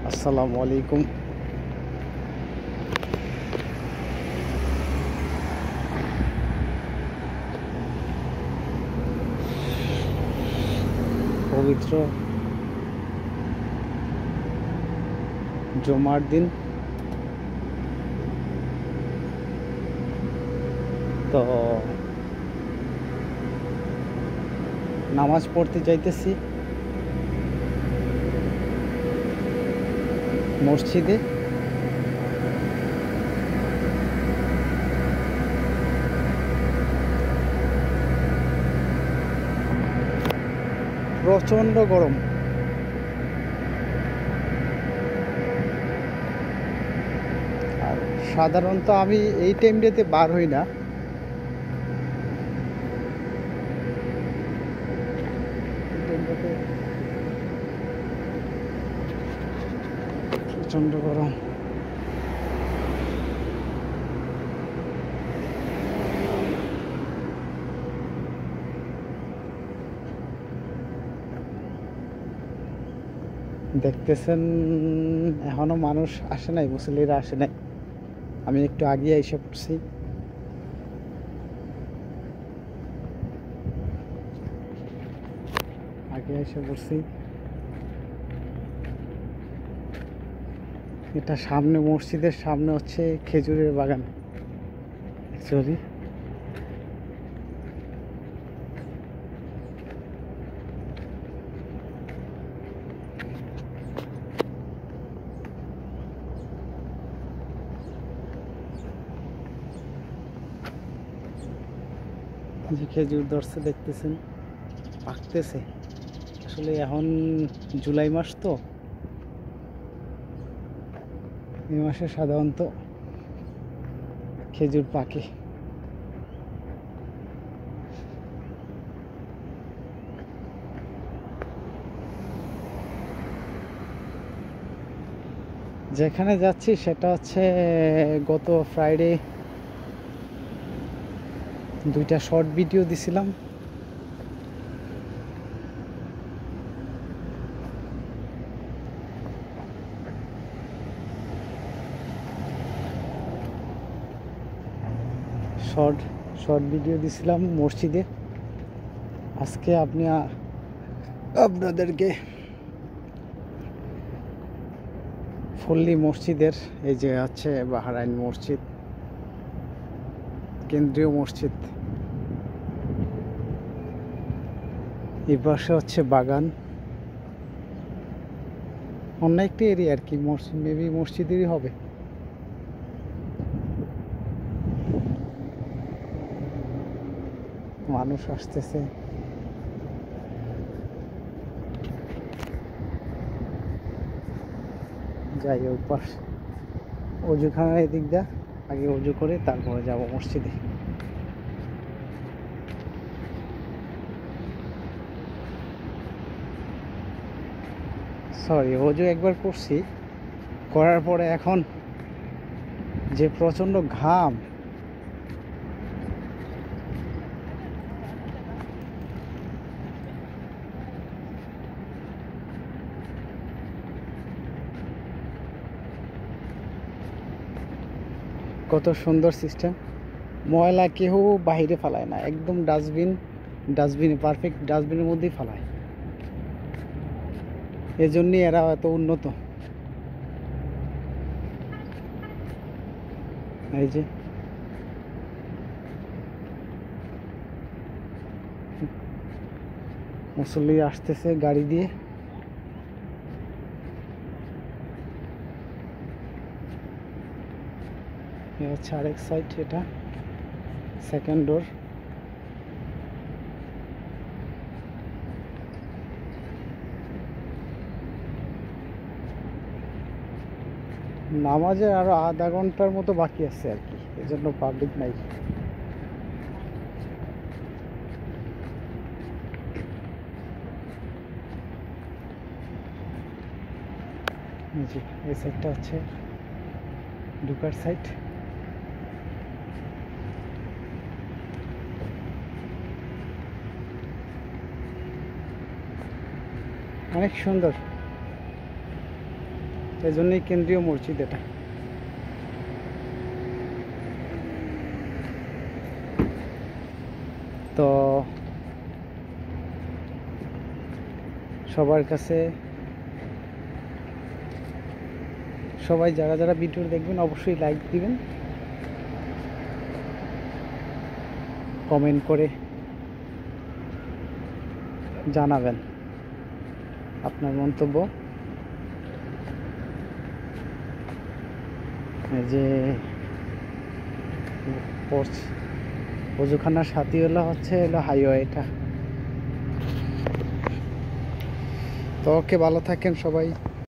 আসসালামু আলাইকুম। পবিত্র জুমার দিন, তো নামাজ পড়তে যাইতেছি মসজিদে। প্রচণ্ড গরম। আর সাধারণত আমি এই টাইমটাতে বার হই না। এই টাইমটাতে প্রচণ্ড গরম। দেখতেছেন এখনো মানুষ আসে নাই, মুসল্লিরা আসে নাই। আমি একটু আগে এসে পড়ছি। এটা সামনে, মসজিদের সামনে হচ্ছে খেজুরের বাগান অ্যাকচুয়ালি। যে খেজুর ধরছে দেখতেছেন, পাকতেছে। আসলে এখন জুলাই মাস, তো এই মাসে সাধারণত খেজুর পাকে। যেখানে যাচ্ছি সেটা হচ্ছে গত ফ্রাইডে দুইটা শর্ট ভিডিও দিছিলাম। শর্ট ভিডিও দিছিলাম মসজিদে। আজকে আপনাদেরকে ফুল্লি মসজিদের, এই যে আছে বাহরাইন মসজিদ, কেন্দ্রীয় মসজিদ, এই পাশে হচ্ছে বাগান, অন্য একটি এরিয়া আর কি, মেবি মসজিদেরই হবে। মানুষ আসতেছে। যাই ওই পাশ অজুখানার এদিক দা, আগে অজু করে তারপরে যাব মসজিদে। সরি, অজু একবার করছি, করার পরে এখন যে প্রচণ্ড ঘাম, কত সুন্দর সিস্টেম। ময়লা কেউ বাহিরে ফেলায় না, একদম ডাস্টবিনে পারফেক্ট ডাস্টবিনের মধ্যেই ফেলায়। এজন্যই এরা এত উন্নত। এই যে মুসল্লি আসতেছে গাড়ি দিয়ে। হচ্ছে আরেক সাইড, এটা সেকেন্ড ডোর। নামাজে আরো আধা ঘন্টার মতো বাকি আছে আর কি, এজন্য পাবলিক নাই। জি, এই সাইডটা হচ্ছে ঢুকার সাইড। অনেক সুন্দর। এজন্যই কেন্দ্রীয় মসজিদ এটা। তো সবার কাছে সবাই যারা যারা ভিডিও দেখবেন অবশ্যই লাইক দিবেন, কমেন্ট করে জানাবেন আপনার মন্তব্য। এই যে ওজুখানার সাথে হচ্ছে হাইওয়ে এটা। তো ওকে, ভালো থাকেন সবাই।